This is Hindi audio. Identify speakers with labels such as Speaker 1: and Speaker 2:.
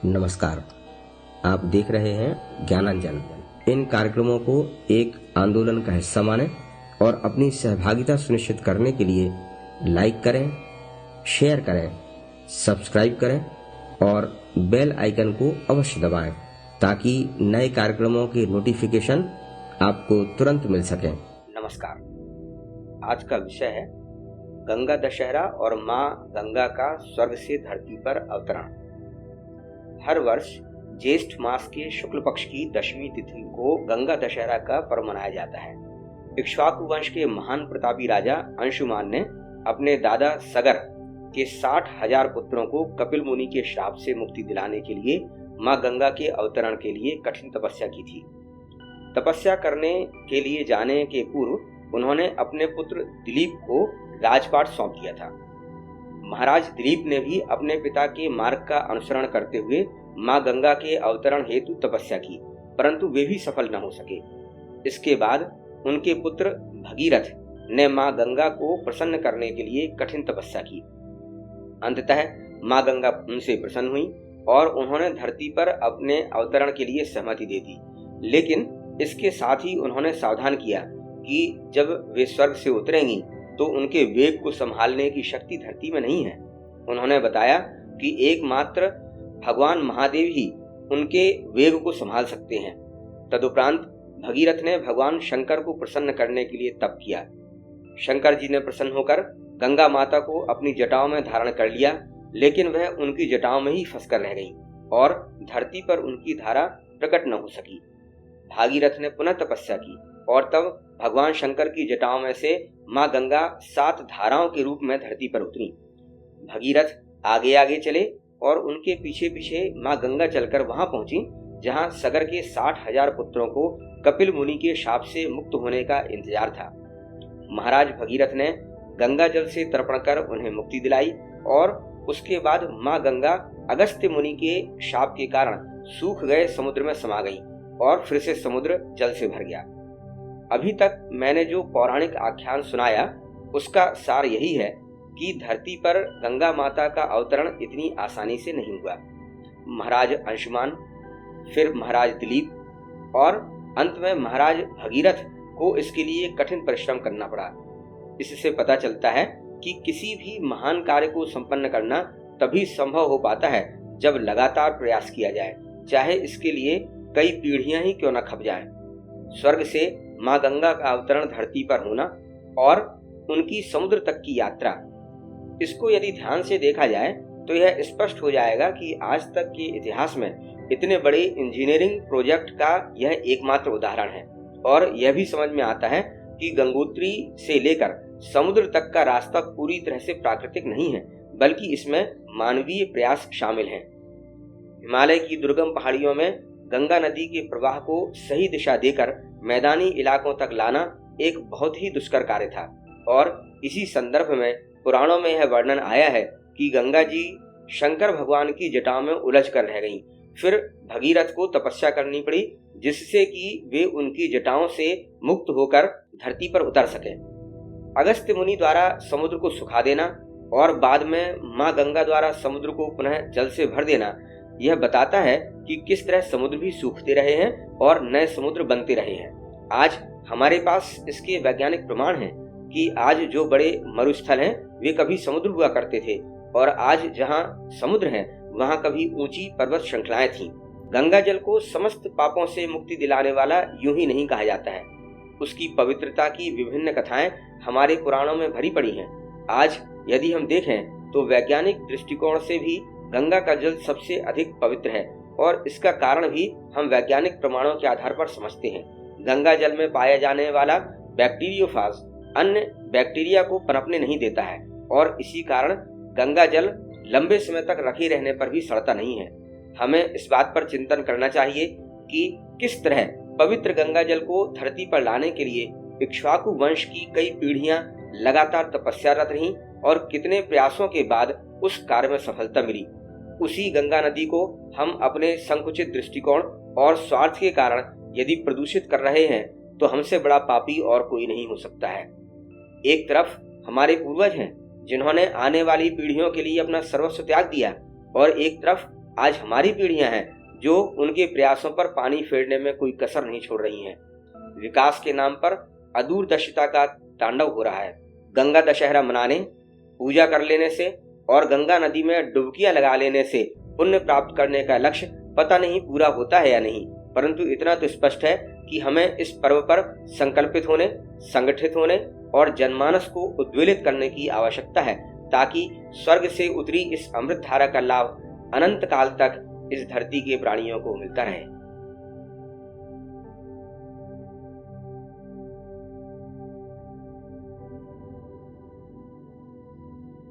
Speaker 1: नमस्कार। आप देख रहे हैं ज्ञानांजन। इन कार्यक्रमों को एक आंदोलन का हिस्सा मानें और अपनी सहभागिता सुनिश्चित करने के लिए लाइक करें, शेयर करें, सब्सक्राइब करें और बेल आइकन को अवश्य दबाएं ताकि नए कार्यक्रमों के नोटिफिकेशन आपको तुरंत मिल सकें। नमस्कार। आज का विषय है गंगा दशहरा और माँ गंगा का स्वर्ग से धरती पर अवतरण। हर वर्ष ज्येष्ठ मास के शुक्ल पक्ष की दशमी तिथि को गंगा दशहरा का पर्व मनाया जाता है। इक्ष्वाकु वंश के महान प्रतापी राजा अंशुमान ने अपने दादा सगर के 60,000 पुत्रों को कपिल मुनि के श्राप से मुक्ति दिलाने के लिए मां गंगा के अवतरण के लिए कठिन तपस्या की थी। तपस्या करने के लिए जाने के पूर्व उन्होंने अपने पुत्र दिलीप को राजपाट सौंप दिया था। महाराज दिलीप ने भी अपने पिता के मार्ग का अनुसरण करते हुए मां गंगा के अवतरण हेतु तपस्या की, परंतु वे भी सफल न हो सके। इसके बाद उनके पुत्र भगीरथ ने मां गंगा को प्रसन्न करने के लिए कठिन तपस्या की। अंततः मां गंगा उनसे प्रसन्न हुई और उन्होंने धरती पर अपने अवतरण के लिए सहमति दे दी। लेकिन इसके साथ ही उन्होंने सावधान किया कि जब वे स्वर्ग से उतरेंगी तो उनके वेग को संभालने की शक्ति धरती में नहीं है। उन्होंने बताया कि एकमात्र भगवान महादेव ही उनके वेग को संभाल सकते हैं। तदुपरांत भगीरथ ने भगवान शंकर को प्रसन्न करने के लिए तप किया। शंकर जी ने प्रसन्न होकर गंगा माता को अपनी जटाओं में धारण कर लिया, लेकिन वह उनकी जटाओं में ही फंसकर रह गई और धरती पर उनकी धारा प्रकट न हो सकी। भागीरथ ने पुनः तपस्या की और तब भगवान शंकर की जटाओं में से मां गंगा 7 धाराओं के रूप में धरती पर उतरी। भगीरथ आगे आगे चले और उनके पीछे पीछे मां गंगा चलकर वहां पहुंची जहां सगर के 60,000 पुत्रों को कपिल मुनि के शाप से मुक्त होने का इंतजार था। महाराज भगीरथ ने गंगा जल से तर्पण कर उन्हें मुक्ति दिलाई और उसके बाद मां गंगा अगस्त्य मुनि के शाप के कारण सूख गए समुद्र में समा गई और फिर से समुद्र जल से भर गया। अभी तक मैंने जो पौराणिक आख्यान सुनाया उसका सार यही है कि धरती पर गंगा माता का अवतरण इतनी आसानी से नहीं हुआ। महाराज अंशुमान, फिर महाराज दिलीप और अंत में महाराज भगीरथ को इसके लिए कठिन परिश्रम करना पड़ा। इससे पता चलता है कि किसी भी महान कार्य को संपन्न करना तभी संभव हो पाता है जब लगातार प्रयास किया जाए, चाहे इसके लिए कई पीढ़ियां ही क्यों न खप जाएं। स्वर्ग से मां गंगा का अवतरण धरती पर होना और उनकी समुद्र तक की यात्रा, इसको यदि ध्यान से देखा जाए तो यह स्पष्ट हो जाएगा कि आज तक के इतिहास में इतने बड़े इंजीनियरिंग प्रोजेक्ट का यह एकमात्र उदाहरण है। और यह भी समझ में आता है कि गंगोत्री से लेकर समुद्र तक का रास्ता पूरी तरह से प्राकृतिक नहीं है, बल्कि इसमें मानवीय प्रयास शामिल हैं। हिमालय की दुर्गम पहाड़ियों में गंगा नदी के प्रवाह को सही दिशा देकर मैदानी इलाकों तक लाना एक बहुत ही दुष्कर कार्य था और इसी संदर्भ में पुराणों में यह वर्णन आया है कि गंगा जी शंकर भगवान की जटाओं में उलझ कर रह गईं। फिर भगीरथ को तपस्या करनी पड़ी जिससे कि वे उनकी जटाओं से मुक्त होकर धरती पर उतर सके। अगस्त्य मुनि द्वारा समुद्र को सुखा देना और बाद में मां गंगा द्वारा समुद्र को पुनः जल से भर देना, यह बताता है कि किस तरह समुद्र भी सूखते रहे हैं और नए समुद्र बनते रहे हैं। आज हमारे पास इसके वैज्ञानिक प्रमाण हैं कि आज जो बड़े मरुस्थल हैं वे कभी समुद्र हुआ करते थे और आज जहां समुद्र हैं वहां कभी ऊंची पर्वत श्रृंखलाएं थीं। गंगा जल को समस्त पापों से मुक्ति दिलाने वाला यूं ही नहीं कहा जाता है। उसकी पवित्रता की विभिन्न कथाएं हमारे पुराणों में भरी पड़ी हैं। आज यदि हम देखें तो वैज्ञानिक दृष्टिकोण से भी गंगा का जल सबसे अधिक पवित्र है और इसका कारण भी हम वैज्ञानिक प्रमाणों के आधार पर समझते हैं। गंगा जल में पाया जाने वाला बैक्टीरियोफाज अन्य बैक्टीरिया को पनपने नहीं देता है और इसी कारण गंगा जल लंबे समय तक रखे रहने पर भी सड़ता नहीं है। हमें इस बात पर चिंतन करना चाहिए कि किस तरह पवित्र गंगा जल को धरती पर लाने के लिए इक्ष्वाकु वंश की कई पीढ़ियां लगातार तपस्यारत रहीं और कितने प्रयासों के बाद उस कार्य में सफलता मिली। उसी गंगा नदी को हम अपने संकुचित दृष्टिकोण और स्वार्थ के कारण यदि प्रदूषित कर रहे हैं तो हमसे बड़ा पापी और कोई नहीं हो सकता है। एक तरफ हमारे पूर्वज हैं जिन्होंने आने वाली पीढ़ियों के लिए अपना सर्वस्व त्याग दिया और एक तरफ आज हमारी पीढ़ियां हैं जो उनके प्रयासों पर पानी फेरने में कोई कसर नहीं छोड़ रही हैं। विकास के नाम पर अदूरदर्शिता का तांडव हो रहा है। गंगा दशहरा मनाने, पूजा कर लेने से और गंगा नदी में डुबकियां लगा लेने से पुण्य प्राप्त करने का लक्ष्य पता नहीं पूरा होता है या नहीं, परंतु इतना तो स्पष्ट है कि हमें इस पर्व पर संकल्पित होने, संगठित होने और जनमानस को उद्वेलित करने की आवश्यकता है, ताकि स्वर्ग से उतरी इस अमृत धारा का लाभ अनंत काल तक इस धरती के प्राणियों को मिलता रहे।